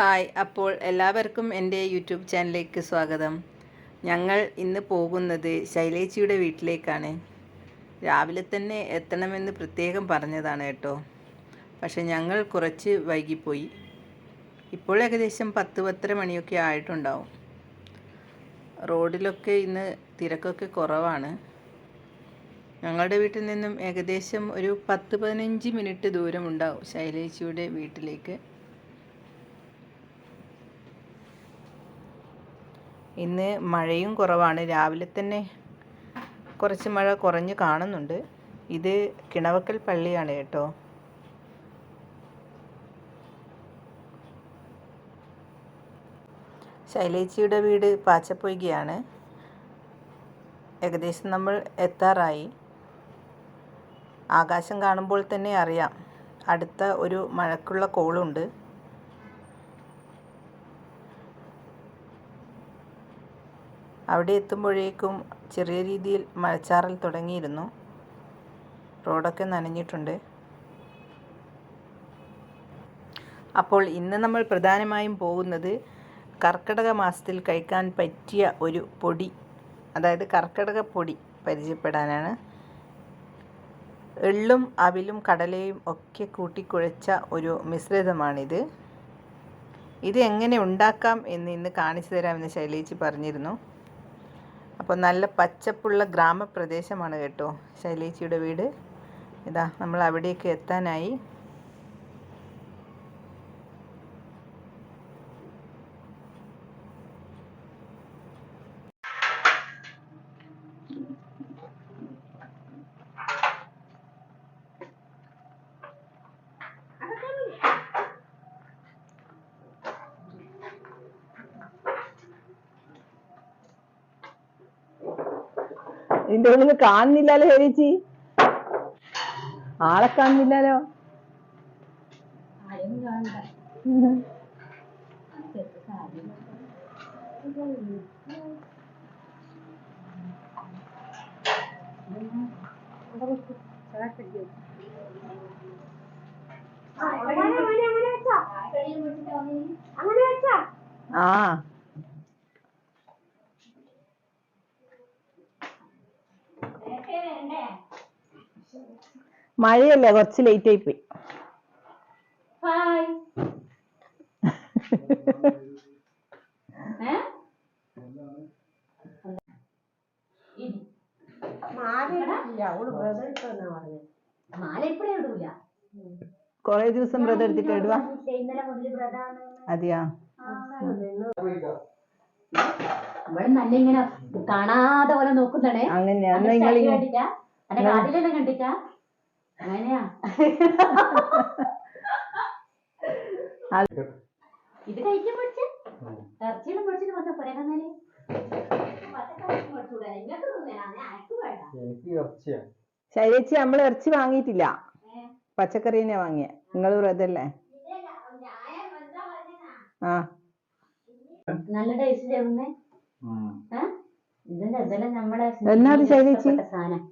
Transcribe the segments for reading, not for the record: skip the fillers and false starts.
Hi, അപ്പോൾ എല്ലാവർക്കും എൻ്റെ യൂട്യൂബ് ചാനലിലേക്ക് സ്വാഗതം. ഞങ്ങൾ ഇന്ന് പോകുന്നത് ശൈലേച്ചിയുടെ വീട്ടിലേക്കാണ്. രാവിലെ തന്നെ എത്തണമെന്ന് പ്രത്യേകം പറഞ്ഞതാണ് കേട്ടോ. പക്ഷെ ഞങ്ങൾ കുറച്ച് വൈകിപ്പോയി. ഇപ്പോൾ ഏകദേശം 10-10:30 മണിയൊക്കെ ആയിട്ടുണ്ടാവും. റോഡിലൊക്കെ ഇന്ന് തിരക്കൊക്കെ കുറവാണ്. ഞങ്ങളുടെ വീട്ടിൽ നിന്നും ഏകദേശം ഒരു 10-15 മിനിറ്റ് ദൂരമുണ്ടാവും ശൈലേച്ചിയുടെ വീട്ടിലേക്ക്. ഇന്ന് മഴയും കുറവാണ്. രാവിലെ തന്നെ കുറച്ച് മഴ കുറഞ്ഞ് കാണുന്നുണ്ട്. ഇത് കിണവക്കൽ പള്ളിയാണ് കേട്ടോ. ശൈലേച്ചിയുടെ വീട് പാച്ചപ്പൊയ്കയാണ്. ഏകദേശം നമ്മൾ എത്താറായി. ആകാശം കാണുമ്പോൾ തന്നെ അറിയാം അടുത്ത ഒരു മഴക്കുള്ള കോളുണ്ട്. അവിടെ എത്തുമ്പോഴേക്കും ചെറിയ രീതിയിൽ മഴച്ചാറൽ തുടങ്ങിയിരുന്നു. റോഡൊക്കെ നനഞ്ഞിട്ടുണ്ട്. അപ്പോൾ ഇന്ന് നമ്മൾ പ്രധാനമായും പോകുന്നത് കർക്കിടക മാസത്തിൽ കഴിക്കാൻ പറ്റിയ ഒരു പൊടി, അതായത് കർക്കിടക പൊടി പരിചയപ്പെടാനാണ്. എള്ളും അവിലും കടലയും ഒക്കെ കൂട്ടിക്കുഴച്ച ഒരു മിശ്രിതമാണിത്. ഇത് എങ്ങനെ ഉണ്ടാക്കാം എന്ന് ഇന്ന് കാണിച്ചു തരാമെന്ന് ശൈലേച്ചി പറഞ്ഞിരുന്നു. അപ്പോൾ നല്ല പച്ചപ്പുള്ള ഗ്രാമപ്രദേശമാണ് കേട്ടോ ശൈലേച്ചിയുടെ വീട്. ഇതാ നമ്മൾ അവിടേക്ക് എത്താനായി. ഇതിന്റെ ഉള്ളിൽ കാണുന്നില്ലല്ലോ ചേച്ചി, ആളെ കാണുന്നില്ലല്ലോ. ആ മഴയല്ലേ, കുറച്ച് ലേറ്റ് ആയി പോയി. കൊറേ ദിവസം വ്രതം എടുത്തിട്ട് ഇടുവാ. അതെയാ, ഇങ്ങനെ കാണാതെ പോലെ നോക്കുന്നേ. അങ്ങനെയാ കണ്ടിട്ടാ അങ്ങനെയാ. ഇത് കഴിക്കാൻ പഠിച്ച ഇറച്ചിയെല്ലാം പഠിച്ചിട്ട് വന്ന പറയാ. ശൈലേച്ചി, നമ്മൾ ഇറച്ചി വാങ്ങിയിട്ടില്ല, പച്ചക്കറി തന്നെ വാങ്ങിയ. നിങ്ങൾ വ്രതല്ലേ? ആ, നല്ല ടേസ്റ്റ് ചേർന്നേ. ഇതിന്റെ ഇതെല്ലാം നമ്മളെ എന്നാത് ശൈലേച്ചി? സാധനം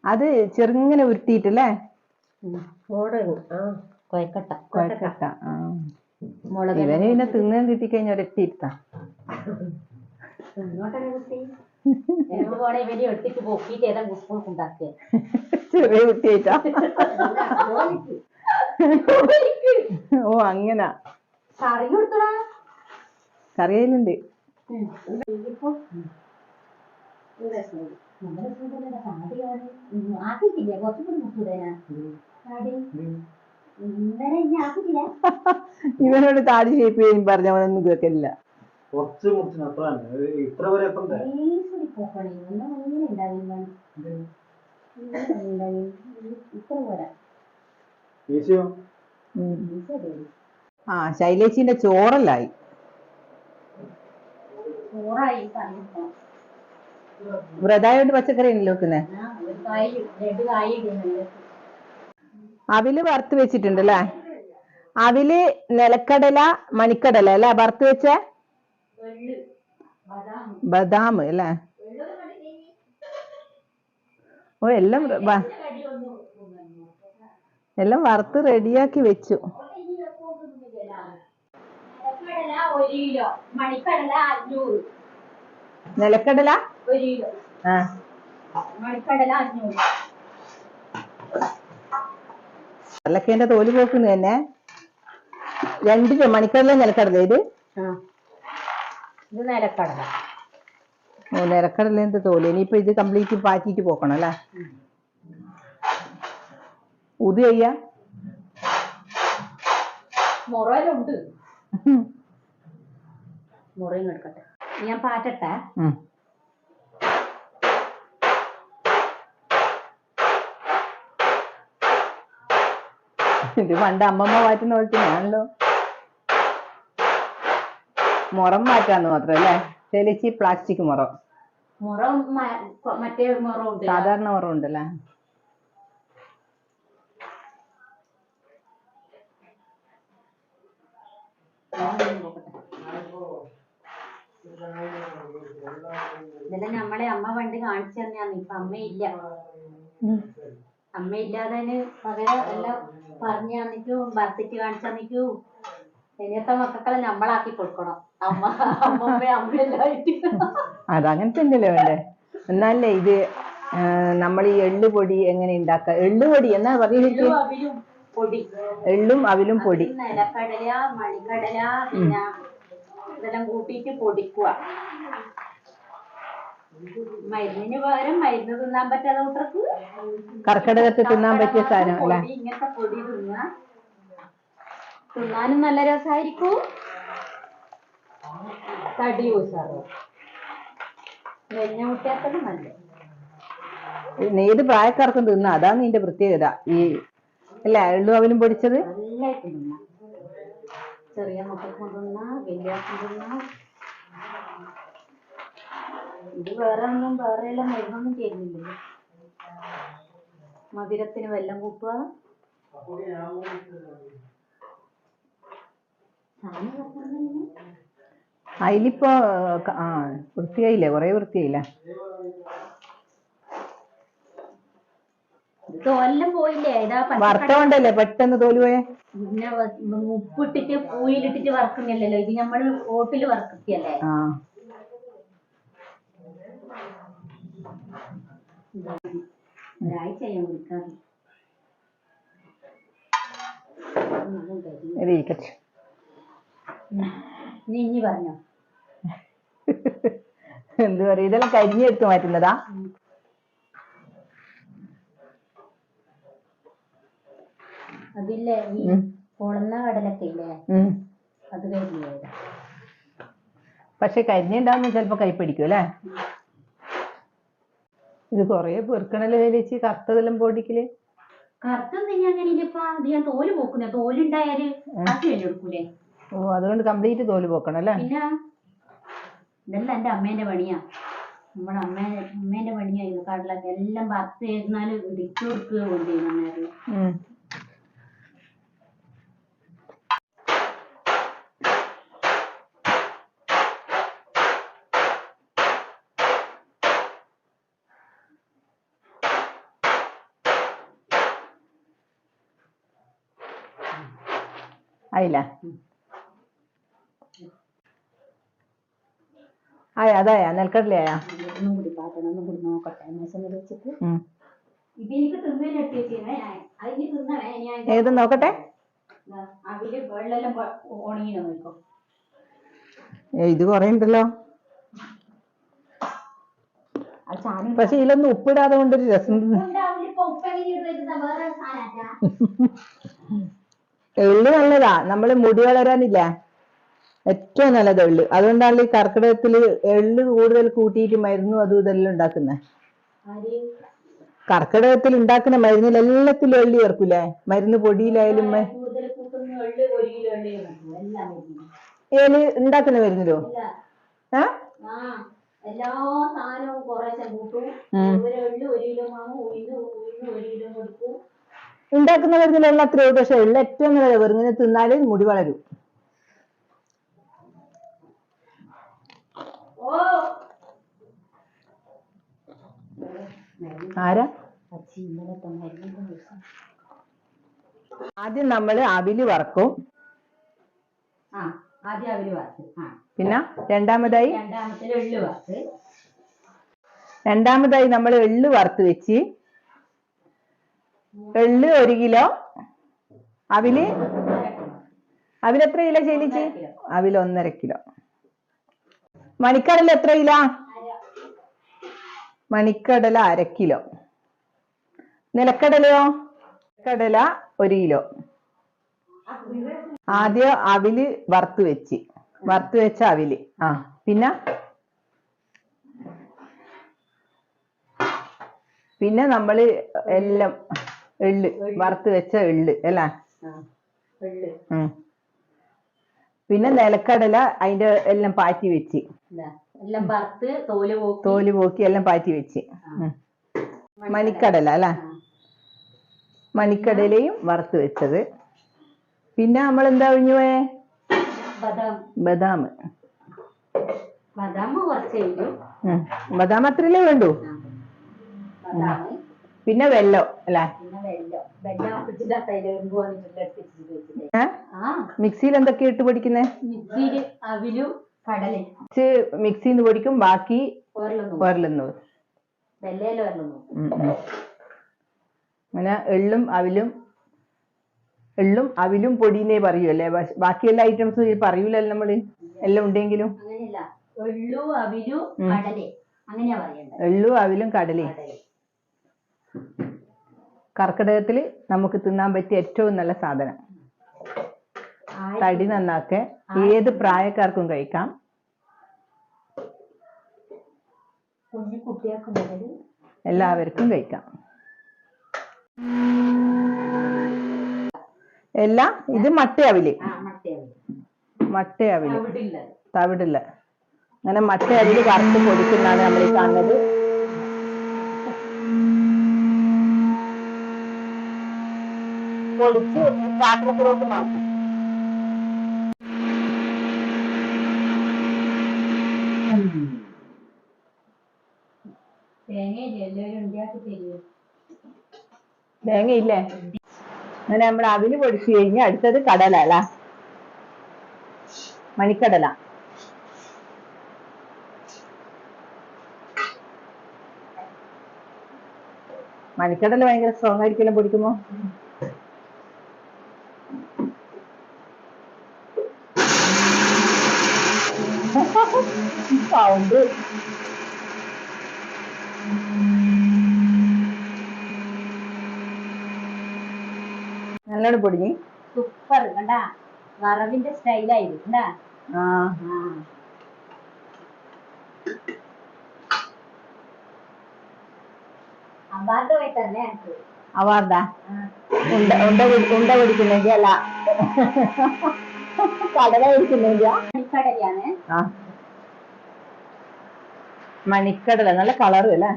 അത് ചെറുങ്ങനെ ഉരുട്ടിയിട്ടല്ലേ? കൊഴക്കട്ട. ഇവന് പിന്നെ തിന്നാൻ കിട്ടിക്കഴിഞ്ഞ ഒരൊറ്റ ചെറിയ കുട്ടിയായിട്ടാ. ഓ, അങ്ങനെ കറിയിലുണ്ട്. ഇവനോട് താടി ഷേപ്പ് ചെയ്യാൻ പറഞ്ഞ അവനൊന്നും കേൾക്കില്ല. ആ, ശൈലേച്ചിന്റെ ചോറല്ലായി. വ്രതായോണ്ട് പച്ചക്കറി ഉണ്ടല്ലോ വെക്കുന്നേ. അവില് വറുത്ത് വെച്ചിട്ടുണ്ടല്ലേ? അവില് നിലക്കടല, മണിക്കടല അല്ലേ വറുത്ത് വെച്ച? ബദാം അല്ലേ? ഓ, എല്ലാം എല്ലാം വറുത്ത് റെഡിയാക്കി വെച്ചു. നിലക്കടല 1 കിലോ, മണിക്കടല 500. നിലക്കടല 1 കിലോ, മണിക്കടല 500. കടലക്കേന്റെ തോല് പോക്കുന്നത് തന്നെ 2 കിലോ മണിക്കടല നിലക്കടല ഇത് നിലക്കടല. നിലക്കടലേന്റെ തോല്. ഇനിയിപ്പൊ ഇത് കംപ്ലീറ്റ് പാറ്റിട്ട് പോക്കണം അല്ലേ? ഊത് ചെയ്യാ മുറയിലുണ്ട്. മുറയും എടുക്കട്ടെ, ഞാൻ പാറ്റട്ടെ. ഇത് പണ്ട് അമ്മമ്മ മാറ്റുന്ന പോലെ തന്നെയാണല്ലോ. മുറം മാറ്റാന്ന് മാത്രം അല്ലേ? തെളിച്ച് പ്ലാസ്റ്റിക് മുറം. മുറം മറ്റേ മുറം ഉണ്ട്, സാധാരണ മുറം ഉണ്ടല്ലേ? ഇതെല്ലാം നമ്മളെ അമ്മ പണ്ട് കാണിച്ചു തന്നെയാണ്. ഇപ്പൊ അമ്മയില്ല. അമ്മയില്ലാതെ പകരം എല്ലാം പറഞ്ഞു തന്നിട്ടു വറുത്തിട്ട് കാണിച്ചു തന്നിട്ടു. ഇനിയത്തെ മക്കളെ നമ്മളാക്കി കൊടുക്കണം. അമ്മയെല്ലായിട്ട് അതങ്ങനെ തന്നെയല്ലേ വേണ്ടേ? എന്നാലേ ഇത് നമ്മൾ ഈ എള്ളുപൊടി എങ്ങനെ ഉണ്ടാക്ക? എള്ളുപൊടി എന്നാ പറയുന്നത്? എള്ളും അവിലും പൊടി, നിലക്കടല, മണിക്കടല, പിന്നെ ഇതെല്ലാം കൂട്ടിയിട്ട് പൊടിക്കുക. മരുന്നിന് പകരം മരുന്ന് തിന്നാൻ പറ്റാത്ത കൂട്ടർക്ക് കർക്കിടകത്ത് തിന്നാൻ പറ്റിയ സാധനം അല്ലേ? ഇങ്ങനത്തെ പൊടി തിന്നാനും നല്ല രസമായിരിക്കും. തടി ഉസാറോ വെഞ്ഞ കുട്ടിയാക്കലും നല്ല. ഏത് പ്രായക്കാർക്കും തിന്നാ, അതാണ് ഇതിന്റെ പ്രത്യേകത. ഈ അല്ല എള്ളും അവലും പൊടിച്ചത് നല്ലായിട്ട് തിന്നാം. ചെറിയ മക്കൾക്കും തിന്നാ, വലിയവർക്കും തിന്നാ. ഇത് വേറെ എല്ലാം മരുന്നൊന്നും ചെയ്യുന്നില്ലല്ലോ. മധുരത്തിന് വെല്ലം കൂട്ടുക. അതിലിപ്പോ വൃത്തിയായില്ലേ? കൊറേ വൃത്തിയായില്ല. തോലെല്ലാം പോയില്ലേ? വറുത്തോണ്ടല്ലേ പെട്ടെന്ന് തോല് പോയെ? പിന്നെ ഉപ്പിട്ടിട്ട് പൂയിലിട്ടിട്ട് വറക്കുന്നില്ലല്ലോ. ഇത് നമ്മള് ഓട്ടില് വറക്കല്ലേ. ഒരാഴ്ച ഞാൻ വിളിക്കാറ്. നീ ഇനി പറഞ്ഞോ. എന്ത് പറയും? ഇതെല്ലാം കരിഞ്ഞെടുത്ത് മാറ്റുന്നതാ? അതില്ലേ ഈ പൊളന്ന കടലൊക്കെ ഇല്ലേ, അത് കരിഞ്ഞ. പക്ഷെ കരിഞ്ഞുണ്ടാവുമ്പോ ചിലപ്പോ കൈപ്പിടിക്കും അല്ലേ? ഇത് കൊറേ പെറുക്കണല്ലേ ചേച്ചി കറുത്തതെല്ലാം പൊടിക്കല്? കറുത്തം തന്നെയാ. ഞാൻ തോല് പോക്കുന്ന തോലുണ്ടായാല് ആക്കി എടുക്കൂലേ? ഓ, അതുകൊണ്ട് കംപ്ലീറ്റ് തോല് പോക്കണം അല്ലേ? പിന്നെ ഇതെല്ലാം എന്റെ അമ്മേന്റെ പണിയാ. നമ്മളെ അമ്മേന്റെ പണിയായിരുന്നു. കടലൊക്കെ എല്ലാം വറുത്ത് എഴുന്നാല് ഇടിച്ചു കൊടുക്കുക കൊണ്ടുവരുന്ന. ആയില്ല? അതായാ നെൽക്കടലയാ? ഒന്നും കൂടി പാറ്റണം, ഒന്നും കൂടി നോക്കട്ടെ. വെച്ചിട്ട് ഏത് നോക്കട്ടെ? അവില് വെള്ളെല്ലാം ഉണങ്ങി നോക്കോ. ഇത് കൊറേ ഉണ്ടല്ലോ. പക്ഷെ ഇതിലൊന്നും ഉപ്പിടാതെ കൊണ്ടൊരു രസം. എള്ള് നല്ലതാ. നമ്മള് മുടി വളരാനില്ല ഏറ്റവും നല്ലത് എള്ള്. അതുകൊണ്ടാണ് ഈ കർക്കിടകത്തില് എള്ള് കൂടുതൽ കൂട്ടിയിട്ട് മരുന്നും അതും ഇതെല്ലാം ഉണ്ടാക്കുന്നത്. കർക്കിടകത്തിൽ ഉണ്ടാക്കുന്ന മരുന്നിൽ എല്ലാത്തിലും എള്ളി ചേർക്കൂലേ? മരുന്ന് പൊടിയിലായാലും ഏല് ഉണ്ടാക്കുന്ന മരുന്നിലോ? എല്ലാ സാധനവും കുറേശ്ശെ കൂട്ടും. 1 കിലോ വാങ്ങും, ഉഴുന്ന് 1 കിലോ കൊടുക്കും. ഉണ്ടാക്കുന്ന മരുന്നിലുള്ള അത്രയോ. പക്ഷെ എള്ള ഏറ്റവും നല്ലത്. വെറുങ്ങനെ തിന്നാല് മുടി വളരും. ആരാ? ആദ്യം നമ്മൾ അവില് വറക്കും. ആദ്യം അവില് വറുത്ത്. പിന്നെ രണ്ടാമതായി എള്ള് വറുത്ത്. രണ്ടാമതായി നമ്മൾ എള്ള് വറുത്ത് വെച്ച്. എള്ള് 1 കിലോ. അവില് എത്ര കിലോ ചേച്ചി? അവില് 1.5 കിലോ. മണിക്കടല എത്ര കിലോ? മണിക്കടല 1/2 കിലോ. നിലക്കടലയോ? കടല 1 കിലോ. ആദ്യം അവില് വറുത്ത് വെച്ച അവില്. പിന്നെ നമ്മള് എല്ലാം എള്ള് വറുത്ത് വെച്ച എള്ള് അല്ലേ? പിന്നെ നിലക്കടല അതിന്റെ എല്ലാം പാറ്റി വെച്ച്, എല്ലാം വറുത്ത് തോല് പോക്കി എല്ലാം പാറ്റി വെച്ച്. മണിക്കടല അല്ലേ? മണിക്കടലയും വറുത്ത് വെച്ചത്. പിന്നെ നമ്മൾ എന്താ ഒഴിഞ്ഞു പോയേ? ബദാം. ബദാം അത്രയല്ലേ വേണ്ടൂ? പിന്നെ വെല്ലം അല്ലേ? മിക്സിയിൽ എന്തൊക്കെയാ ഇട്ട് പൊടിക്കുന്നേ? മിക്സിന്ന് പൊടിക്കും, ബാക്കി ഒരലുന്നു. അങ്ങനെ എള്ളും അവിലും പൊടിന്നേ പറയൂല്ലേ? ബാക്കി എല്ലാ ഐറ്റംസും പറയൂലല്ലോ നമ്മള്, എല്ലാം ഉണ്ടെങ്കിലും. എള്ളും അവിലും കടലയും കർക്കിടകത്തില് നമുക്ക് തിന്നാൻ പറ്റിയ ഏറ്റവും നല്ല സാധനം. തടി നന്നാക്കെ ഏത് പ്രായക്കാർക്കും കഴിക്കാം. എല്ലാവർക്കും കഴിക്കാം. ഇത് മട്ടയവില്. തവിടില്ല. അങ്ങനെ മട്ടയവില് വറുത്ത് പൊടിക്കുന്നതാണ് നമ്മൾ കാണുന്നത്. പൊടിച്ച് പാത്രത്തിലോട്ട് മാറ്റും. തേങ്ങയില്ലേ? അങ്ങനെ നമ്മൾ അവില് പൊടിച്ചു കഴിഞ്ഞ് അടുത്തത് കടല അല്ല, മണിക്കടല. മണിക്കടല ഭയങ്കര സ്ട്രോങ് ആയിരിക്കുമല്ലോ പൊടിക്കുമ്പോ. സൗണ്ട് നല്ലോണം പൊടിഞ്ഞ് സൂപ്പർ കണ്ടാ, വറവിന്റെ സ്റ്റൈലായിരുന്നു. അവാർഡാ? ഉണ്ട പിടിക്കുന്നെങ്കിൽ അല്ല, കടല പിടിക്കുന്നെങ്കിയാ? മണിക്കടല നല്ല കളറും അല്ലേ?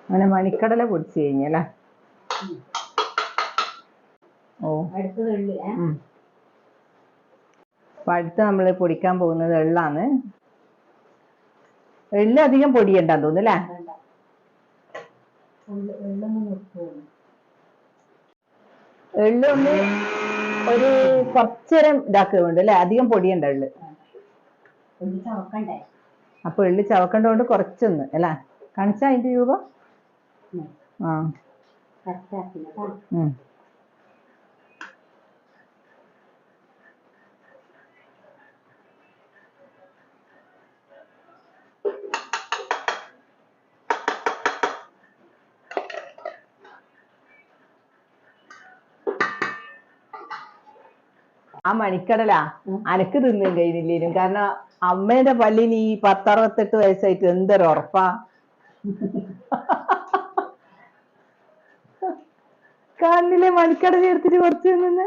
അങ്ങനെ മണിക്കടല പൊടിച്ചു കഴിഞ്ഞല്ലേ? അപ്പൊ അടുത്ത് നമ്മള് പൊടിക്കാൻ പോകുന്നത് എള്ളാണ്. എള്ള് അധികം പൊടിയണ്ടെന്ന് തോന്നുന്നു അല്ലേ? എള്ള് ഒന്ന് കുറച്ചേരം ഇതാക്കുന്നുണ്ട് അല്ലേ? അധികം പൊടിയണ്ട എള്ള്. അപ്പൊ എള്ള് ചവക്കണ്ടോണ്ട് കുറച്ചൊന്ന് അല്ലേ? കാണിച്ചാ അതിന്റെ രൂപം. ആ മണിക്കടല അനക്ക് തിന്നും കഴിഞ്ഞില്ലേനും, കാരണം അമ്മേന്റെ പല്ലിന് ഈ 10-68 വയസ്സായിട്ട് എന്തൊരു ഉറപ്പാ. കാലിലെ മണിക്കടല എടുത്തിട്ട് കുറച്ച് നിന്ന്.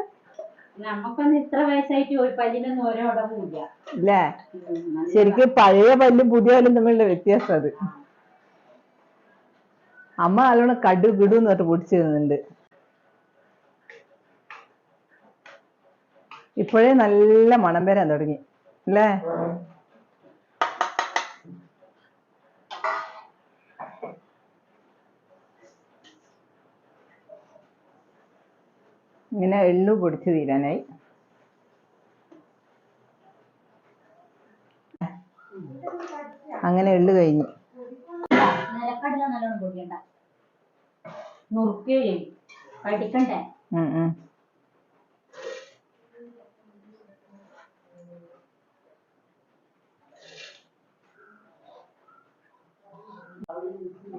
നമുക്കൊന്നും ഇത്ര വയസ്സായിട്ട് ഒരു പല്ലിനൊന്നും ഓരോ ഉടവുമില്ല ഇല്ലേ? ശരിക്കും പഴയ പല്ലും പുതിയ പല്ലും തമ്മിലുള്ള വ്യത്യാസം അത്. അമ്മ നല്ലോണം കടു കിടു എന്നിട്ട് പൊടിച്ചു തരുന്നുണ്ട്. ഇപ്പോഴേ നല്ല മണം വരാൻ തുടങ്ങി അല്ലേ? ഇങ്ങനെ എള്ളു പൊടിച്ച് തീരാനായി. അങ്ങനെ എള്ളു കഴിഞ്ഞു. നിലക്കടല നല്ലോണം പൊടിയണ്ട, നുറുക്കുകയും കടിക്കണ്ടേ.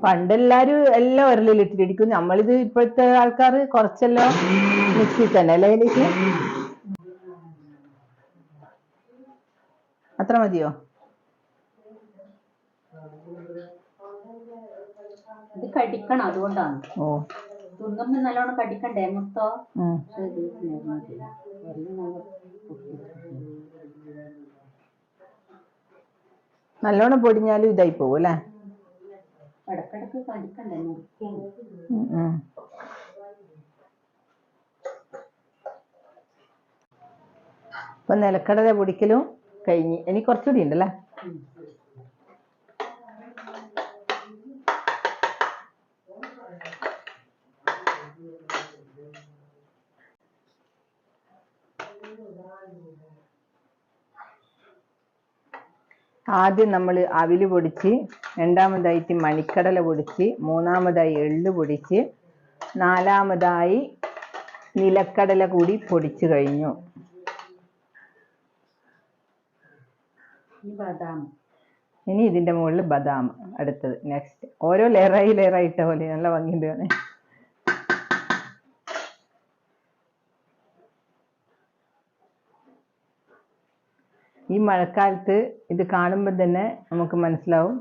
പണ്ടെല്ലാരും എല്ലാം ഉരലിലിട്ടിരിക്കും. നമ്മളിത് ഇപ്പോഴത്തെ ആൾക്കാർ കുറച്ചെല്ലാം മിക്സി തന്നെ അല്ലേ? ഇതിലേക്ക് അത്ര മതിയോ? ഇത് കടിക്കണം, അതുകൊണ്ടാണ്. ഓ, തിന്നുമ്പോ നല്ലോണം കടിക്കണ്ടേ മൊത്തം. നല്ലോണം പൊടിഞ്ഞാലും ഇതായി പോകും അല്ലേ? ഇടക്കിടക്ക് കടിക്കണ്ടേ, നുറുക്കിയാണ്. ഇപ്പൊ നിലക്കടല പൊടിക്കലും കഴിഞ്ഞ്. ഇനി കുറച്ചുകൂടി ഉണ്ടല്ലേ? ആദ്യം നമ്മൾ അവില് പൊടിച്ച്, രണ്ടാമതായിട്ട് മണിക്കടല പൊടിച്ച്, മൂന്നാമതായി എള്ളു പൊടിച്ച്, നാലാമതായി നിലക്കടല കൂടി പൊടിച്ചു കഴിഞ്ഞു. ഇനി ഇതിന്റെ മുകളിൽ ബദാം അടുത്തത് നെക്സ്റ്റ്. ഓരോ ലെയറായി ഇട്ട പോലെ നല്ല ഭംഗിയുണ്ട് കാണാൻ. ഈ മഴക്കാലത്ത് ഇത് കാണുമ്പോൾ തന്നെ നമുക്ക് മനസ്സിലാവും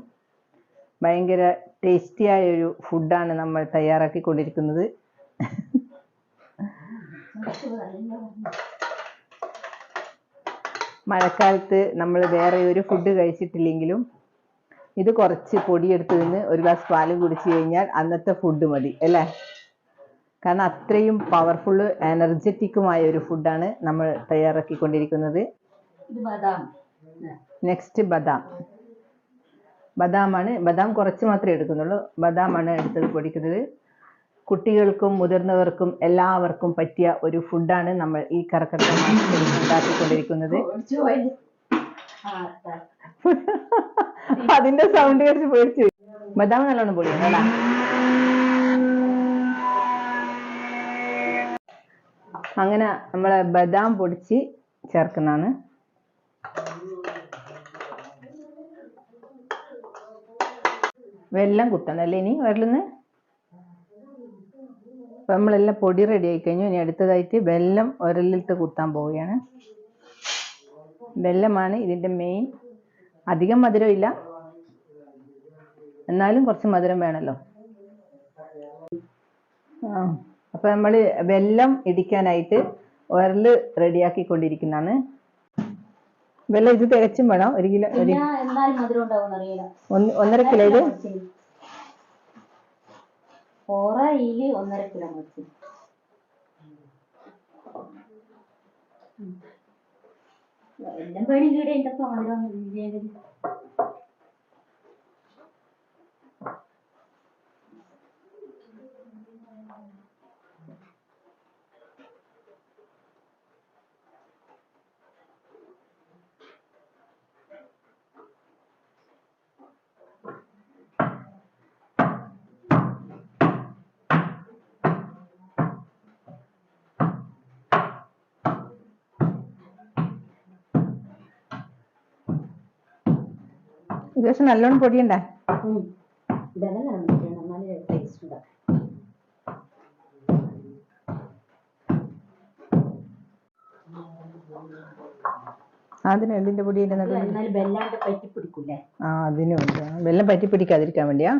ഭയങ്കര ടേസ്റ്റിയായ ഒരു ഫുഡാണ് നമ്മൾ തയ്യാറാക്കിക്കൊണ്ടിരിക്കുന്നത്. മഴക്കാലത്ത് നമ്മൾ വേറെ ഒരു ഫുഡ് കഴിച്ചിട്ടില്ലെങ്കിലും ഇത് കുറച്ച് പൊടിയെടുത്ത് നിന്ന് ഒരു ഗ്ലാസ് പാലും കുടിച്ചു കഴിഞ്ഞാൽ അന്നത്തെ ഫുഡ് മതി അല്ലേ? കാരണം അത്രയും പവർഫുള്ള് എനർജറ്റിക്കുമായ ഒരു ഫുഡാണ് നമ്മൾ തയ്യാറാക്കിക്കൊണ്ടിരിക്കുന്നത്. നെക്സ്റ്റ് ബദാമാണ്. ബദാം കുറച്ച് മാത്രമേ എടുക്കുന്നുള്ളൂ. ബദാമാണ് എടുത്തത് പൊടിക്കുന്നത്. കുട്ടികൾക്കും മുതിർന്നവർക്കും എല്ലാവർക്കും പറ്റിയ ഒരു ഫുഡാണ് നമ്മൾ ഈ കർക്കിടക മാസത്തിൽ ഉണ്ടാക്കിക്കൊണ്ടിരിക്കുന്നത്. അതിന്റെ സൗണ്ട് കേട്ട് പേടിച്ചു. ബദാം നല്ലോണം പൊടിയാണ് അല്ല? അങ്ങനെ നമ്മളെ ബദാം പൊടിച്ച് ചേർക്കുന്നതാണ്. വെല്ലം കുത്തണല്ലേ ഇനി വെള്ളിന്ന്? അപ്പൊ നമ്മളെല്ലാം പൊടി റെഡി ആയി കഴിഞ്ഞു. ഇനി അടുത്തതായിട്ട് വെല്ലം ഉരലിട്ട് കുത്താൻ പോവുകയാണ്. വെല്ലമാണ് ഇതിന്റെ മെയിൻ. അധികം മധുരം ഇല്ല, എന്നാലും കുറച്ച് മധുരം വേണമല്ലോ. അപ്പൊ നമ്മൾ വെല്ലം ഇടിക്കാനായിട്ട് ഉരല് റെഡിയാക്കിക്കൊണ്ടിരിക്കുന്നതാണ്. വെല്ലം ഇത് തികച്ചും വേണം. 1 കിലോ, 1.5 കിലോ. ഇത് 1.5 കിലോ മതി. എല്ലാം പേടി കീടെ എന്റെ മധുരം. ദിവസം നല്ലോണം പൊടിയണ്ടേ? അതിന് എള്ളിന്റെ പൊടി അതിനും വെല്ലം പറ്റി പിടിക്കാതിരിക്കാൻ വേണ്ടിയാ.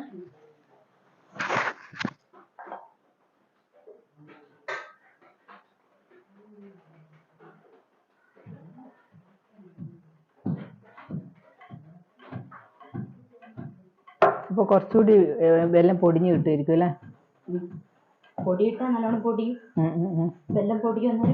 അപ്പൊ കുറച്ചുകൂടി വെല്ലം പൊടിഞ്ഞു കിട്ടുമായിരിക്കും അല്ലേ? പൊടിയിട്ടാ നല്ലോണം പൊടിയും. വെല്ലം പൊടിയൊന്നും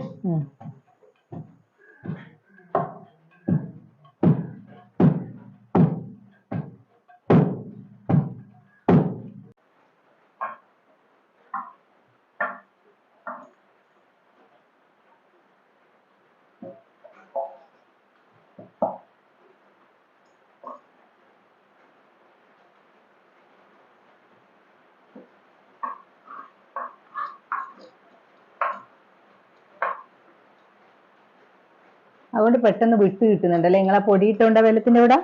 അതുകൊണ്ട് പെട്ടെന്ന് വിട്ട് കിട്ടുന്നുണ്ടല്ലേ നിങ്ങളെ പൊടി ഇട്ടോണ്ട വെള്ളത്തിന്റെ കൂടെ.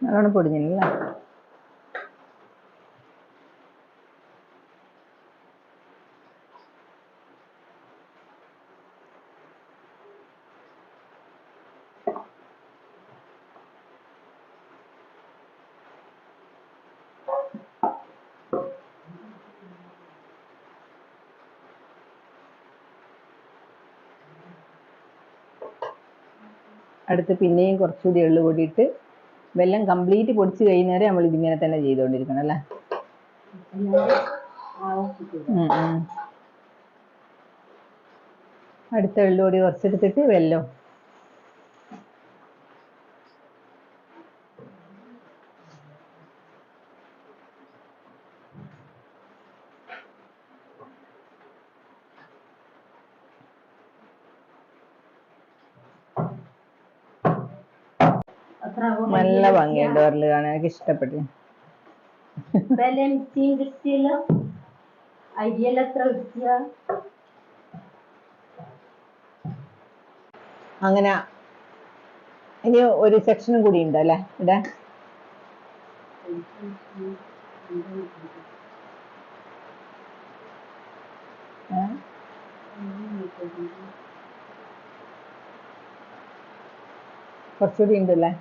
നല്ലോണം പൊടിഞ്ഞില്ല. അടുത്ത് പിന്നെയും കുറച്ചുകൂടി എള്ളു പൊടിയിട്ട് വെല്ലം കംപ്ലീറ്റ് പൊടിച്ച് കഴിയുന്നവരെ നമ്മൾ ഇതിങ്ങനെ തന്നെ ചെയ്തുകൊണ്ടിരിക്കണം അല്ലേ. അടുത്ത എള്ളു പൊടി കുറച്ചെടുത്തിട്ട് വെല്ലം. നല്ല ഭംഗിയുണ്ട് വരല് കാണാൻ, എനിക്ക് ഇഷ്ടപ്പെട്ടു. അങ്ങനെ ഇനി ഒരു സെക്ഷനും കൂടി ഉണ്ട് അല്ലേ ഇവിടെ. കുറച്ചുകൂടി ഉണ്ടല്ലേ.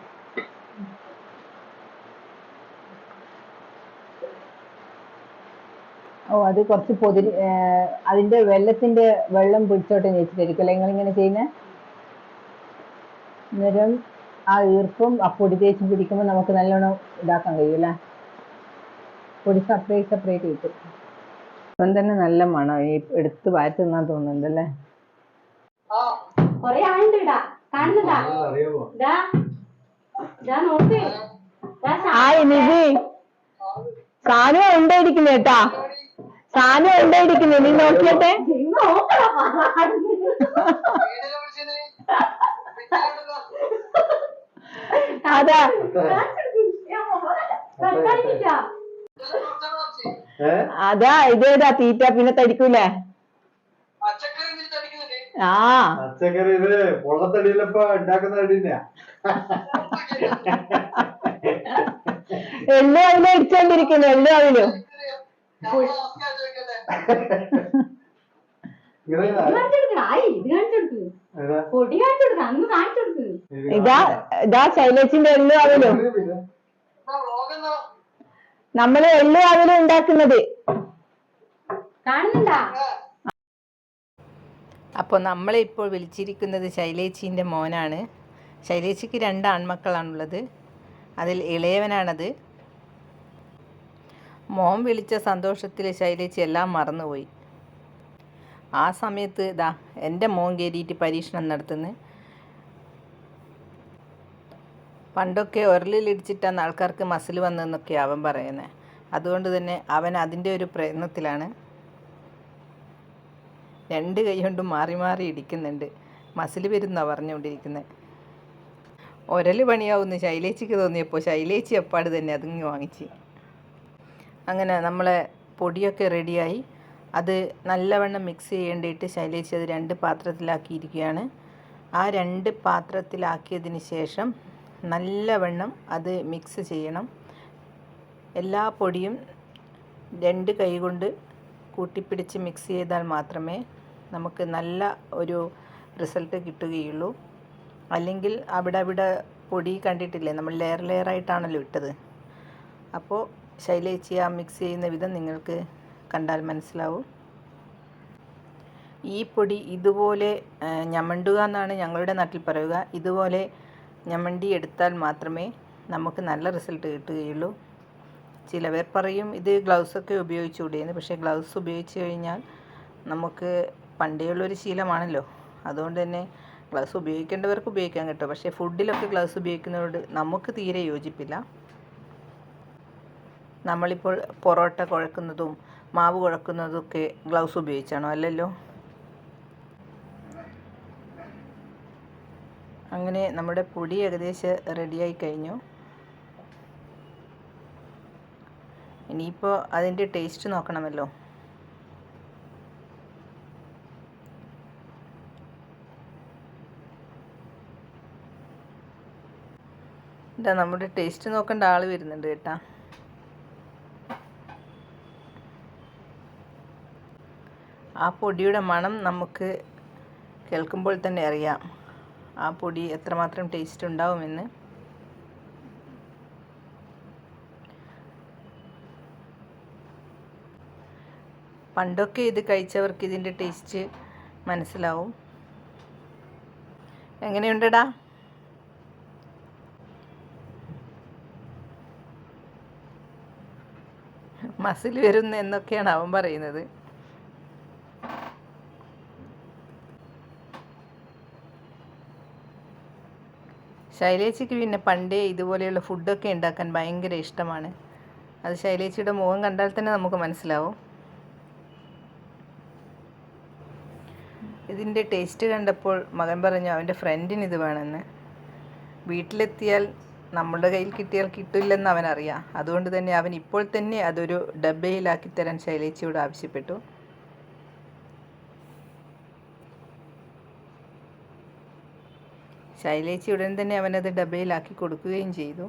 ഓ അത് കുറച്ച് പൊതിരി അതിന്റെ വെള്ളത്തിന്റെ വെള്ളം പിടിച്ചോട്ടെ വെച്ചിട്ടായിരിക്കും അല്ലെ നിങ്ങളിങ്ങനെ ചെയ്യുന്നത്. അന്നേരം ആ ഈർപ്പം ആ പൊടി തേച്ച് പിടിക്കുമ്പോൾ നമുക്ക് നല്ലോണം ഇതാക്കാൻ കഴിയും അല്ലേ. പൊടി സെപ്പറേറ്റ് കിട്ടും. ഇപ്പം തന്നെ നല്ല മണം ഈ എടുത്ത് വാറ്റി തിന്നാൻ തോന്നുന്നുണ്ടല്ലേ. സാധനം ഉണ്ടായിരിക്കുന്നു കേട്ടാ, സാധനം ഉണ്ടായിരിക്കുന്നു. നീ നോക്കിയട്ടെ. അതാ അതാ ഇതേതാ തീറ്റ പിന്നെ തടിക്കൂലേ. ആ പച്ചക്കറി ഇത് പൊള്ളത്തടിയിലപ്പോ ഉണ്ടാക്കുന്ന അടിയാ. എള്ളു അതിലും അടിച്ചോണ്ടിരിക്കുന്നു. എള്ളു അതിലും ഇതാ ശൈലേച്ചിന്റെ എള്ളു അതിലും. നമ്മള് എള്ളു അതിലും ഉണ്ടാക്കുന്നത് കാണുന്നുണ്ടാ. അപ്പോൾ നമ്മളിപ്പോൾ വിളിച്ചിരിക്കുന്നത് ശൈലേച്ചിൻ്റെ മോനാണ്. ശൈലേച്ചിക്ക് 2 ആൺമക്കളാണുള്ളത്. അതിൽ ഇളയവനാണത്. മോൻ വിളിച്ച സന്തോഷത്തിൽ ശൈലേച്ചി എല്ലാം മറന്നുപോയി. ആ സമയത്ത് ഇതാ എൻ്റെ മോൻ കയറിയിട്ട് പരീക്ഷണം നടത്തുന്നു. പണ്ടൊക്കെ ഉരലിലിടിച്ചിട്ടാണ് ആൾക്കാർക്ക് മസിൽ വന്നതെന്നൊക്കെ അവൻ പറയുന്നത്. അതുകൊണ്ട് തന്നെ അവൻ അതിൻ്റെ ഒരു പ്രയത്നത്തിലാണ്. 2 കൈ കൊണ്ടും മാറി മാറി ഇടിക്കുന്നുണ്ട്. മസിൽ വരുന്നാണ് പറഞ്ഞുകൊണ്ടിരിക്കുന്നത്. ഉരല് പണിയാവുമെന്ന് ശൈലേച്ചിക്ക് തോന്നിയപ്പോൾ ശൈലേച്ചി അപ്പാട് തന്നെ അതിങ്ങ് വാങ്ങിച്ച്. അങ്ങനെ നമ്മളെ പൊടിയൊക്കെ റെഡിയായി. അത് നല്ലവണ്ണം മിക്സ് ചെയ്യേണ്ടിയിട്ട് ശൈലേച്ചി അത് 2 പാത്രത്തിലാക്കിയിരിക്കുകയാണ്. ആ 2 പാത്രത്തിലാക്കിയതിന് ശേഷം നല്ലവണ്ണം അത് മിക്സ് ചെയ്യണം. എല്ലാ പൊടിയും 2 കൈ കൊണ്ട് കൂട്ടിപ്പിടിച്ച് മിക്സ് ചെയ്താൽ മാത്രമേ നമുക്ക് നല്ല ഒരു റിസൾട്ട് കിട്ടുകയുള്ളൂ. അല്ലെങ്കിൽ അവിടെ പൊടി കണ്ടിട്ടില്ലേ, നമ്മൾ ലെയറായിട്ടാണല്ലോ ഇട്ടത്. അപ്പോൾ ശൈലേച്ചി ആ മിക്സ് ചെയ്യുന്ന വിധം നിങ്ങൾക്ക് കണ്ടാൽ മനസ്സിലാവും. ഈ പൊടി ഇതുപോലെ ഞമണ്ടുക എന്നാണ് ഞങ്ങളുടെ നാട്ടിൽ പറയുക. ഇതുപോലെ ഞമണ്ടി എടുത്താൽ മാത്രമേ നമുക്ക് നല്ല റിസൾട്ട് കിട്ടുകയുള്ളൂ. ചിലവർ പറയും ഇത് ഗ്ലൗസൊക്കെ ഉപയോഗിച്ചുകൂടിയെന്ന്. പക്ഷേ ഗ്ലൗസ് ഉപയോഗിച്ച് കഴിഞ്ഞാൽ നമുക്ക് പണ്ടേയുള്ളൊരു ശീലമാണല്ലോ, അതുകൊണ്ട് തന്നെ ഗ്ലൗസ് ഉപയോഗിക്കേണ്ടവർക്ക് ഉപയോഗിക്കാൻ കേട്ടോ. പക്ഷേ ഫുഡിലൊക്കെ ഗ്ലൗസ് ഉപയോഗിക്കുന്നതോട് നമുക്ക് തീരെ യോജിപ്പില്ല. നമ്മളിപ്പോൾ പൊറോട്ട കുഴക്കുന്നതും മാവ് കുഴക്കുന്നതൊക്കെ ഗ്ലൗസ് ഉപയോഗിച്ചാണോ? അല്ലല്ലോ. അങ്ങനെ നമ്മുടെ പൊടി ഏകദേശം റെഡിയായി കഴിഞ്ഞു. ഇനിയിപ്പോൾ അതിൻ്റെ ടേസ്റ്റ് നോക്കണമല്ലോ. ഇതാ നമ്മുടെ ടേസ്റ്റ് നോക്കേണ്ട ആൾ വരുന്നുണ്ട് കേട്ടാ. ആ പൊടിയുടെ മണം നമുക്ക് കേൾക്കുമ്പോൾ തന്നെ അറിയാം ആ പൊടി എത്രമാത്രം ടേസ്റ്റ് ഉണ്ടാവുമെന്ന്. പണ്ടൊക്കെ ഇത് കഴിച്ചവർക്ക് ഇതിൻ്റെ ടേസ്റ്റ് മനസ്സിലാവും. എങ്ങനെയുണ്ടടാ? മസിൽ വരുന്ന എന്നൊക്കെയാണ് അവൻ പറയുന്നത്. ശൈലേച്ചിക്ക് പിന്നെ പണ്ടേ ഇതുപോലെയുള്ള ഫുഡൊക്കെ ഉണ്ടാക്കാൻ ഭയങ്കര ഇഷ്ടമാണ്. അത് ശൈലേച്ചിയുടെ മുഖം കണ്ടാൽ തന്നെ നമുക്ക് മനസ്സിലാവും. ഇതിൻ്റെ ടേസ്റ്റ് കണ്ടപ്പോൾ മകൻ പറഞ്ഞു അവൻ്റെ ഫ്രണ്ടിന് ഇത് വേണമെന്ന്. വീട്ടിലെത്തിയാൽ നമ്മുടെ കയ്യിൽ കിട്ടിയാൽ കിട്ടില്ലെന്ന് അവനറിയാം. അതുകൊണ്ട് തന്നെ അവൻ ഇപ്പോൾ തന്നെ അതൊരു ഡബ്ബയിലാക്കി തരാൻ ശൈലേച്ചിയോട് ആവശ്യപ്പെട്ടു. ശൈലേച്ചി ഉടൻ തന്നെ അവനത് ഡബ്ബയിലാക്കി കൊടുക്കുകയും ചെയ്തു.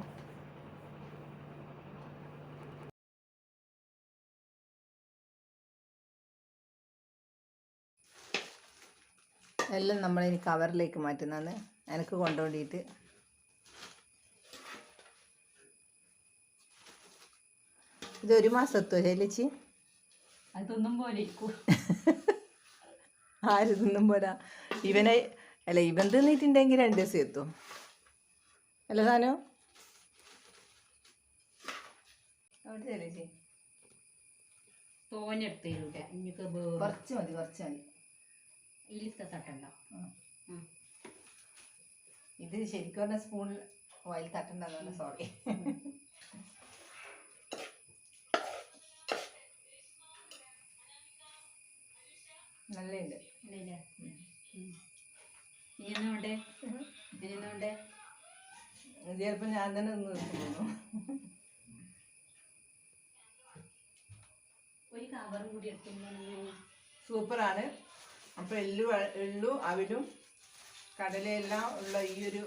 എല്ലാം നമ്മളിനി കവറിലേക്ക് മാറ്റുന്നതാണ് എനിക്ക് കൊണ്ടുപോയിട്ട്. ഇത് 1 മാസം എത്തുമോ ശൈലേച്ചി? അതൊന്നും പോലെ ഇരിക്കും. ആര് തിന്നും പോരാ. ഇവനെ അല്ല ഇവൻ തിന്നിട്ടുണ്ടെങ്കിൽ 2 ദിവസം എത്തും അല്ല സാനോ? അവിടെ ശൈലേച്ചി തോനെടുത്തേ ഇനിക്ക് കുറച്ച് മതി, കുറച്ച് മതി. ഇതിലത്തെ തട്ടണ്ട. ഇത് ശരിക്കും പറഞ്ഞ സ്പൂൺ ഓയിൽ തട്ടണ്ടെന്നാണ്. സോറി. നല്ലുണ്ട്. ചിലപ്പോൾ ഞാൻ തന്നെ ഒന്ന് തോന്നുന്നു. ഒരു കവറും കൂടി എടുത്തു. സൂപ്പറാണ്. അപ്പോൾ എള്ളും അവിലും കടലയെല്ലാം ഉള്ള ഈ ഒരു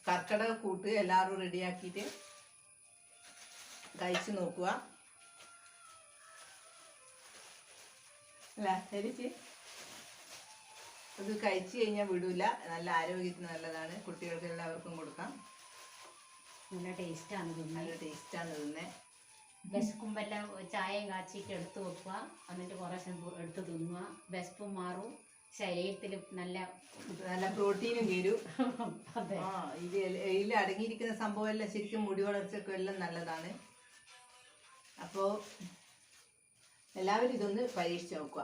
കർക്കിടക കൂട്ട് എല്ലാവരും റെഡിയാക്കിയിട്ട് കഴിച്ച് നോക്കുക. അല്ല ശരിച്ച് അത് കഴിച്ച് കഴിഞ്ഞാൽ വിടൂല. നല്ല ആരോഗ്യത്തിന് നല്ലതാണ്. കുട്ടികൾക്ക് എല്ലാവർക്കും കൊടുക്കാം. നല്ല ടേസ്റ്റാണ്. നല്ല ടേസ്റ്റാണ് തിന്നെ. വിശക്കുമ്പെല്ലാം ചായയും കാച്ചിട്ട് എടുത്ത് വെക്കുക. എന്നിട്ട് കുറേ എടുത്ത് തിന്നുക. വിശപ്പും മാറും. ശരീരത്തിൽ നല്ല നല്ല പ്രോട്ടീനും തീരും. ഇതിൽ അടങ്ങിയിരിക്കുന്ന സംഭവം എല്ലാം ശരിക്കും മുടി വളർച്ചയ്ക്കും എല്ലാം നല്ലതാണ്. അപ്പോൾ എല്ലാവരും ഇതൊന്ന് പരീക്ഷിച്ച് നോക്കുക.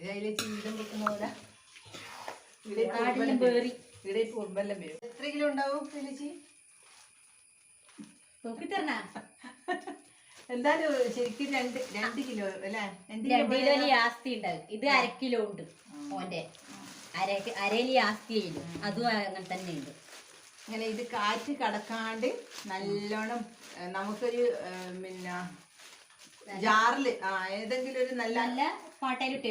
ശൈലേച്ചി വീതം വെക്കുന്ന പോലെ ഇവിടെ ഉറുമ്പെല്ലാം വരും. എത്ര കിലോ ഉണ്ടാവും ശൈലേച്ചി? നോക്കിത്തരണ എന്തായാലും ശരിക്കും 2 കിലോ അല്ലേ? 2 കിലോ ആസ്തി ഉണ്ടാവും. ഇത് 1 കിലോ ഉണ്ട്. ഓന്റെ അരലി ആസ്തി ചെയ്യും. അതും അങ്ങനെ തന്നെ ഉണ്ട്. അങ്ങനെ ഇത് കാറ്റ് കടക്കാണ്ട് നല്ലോണം നമുക്കൊരു പിന്നെ ജാറിൽ ഏതെങ്കിലും ഒരു നല്ല പാട്ടയിലിട്ട്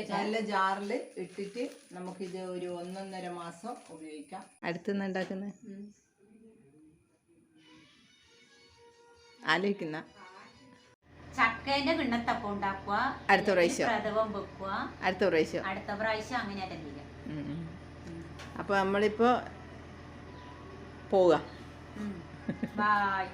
ജാറിൽ ഇട്ടിട്ട് നമുക്കിത് ഒരു 1.5 മാസം ഉപയോഗിക്കാം. അടുത്തുനിന്ന് ഉണ്ടാക്കുന്നത് ആലോചിക്കുന്ന ചക്കേന്റെ കിണ്ണത്തപ്പം ഉണ്ടാക്കുക. അടുത്ത പ്രാവശ്യം പ്രഥമം വെക്കുക. അടുത്ത പ്രാവശ്യം അങ്ങനെ തന്നെ. അപ്പൊ നമ്മളിപ്പോ പോവുക. ബൈ.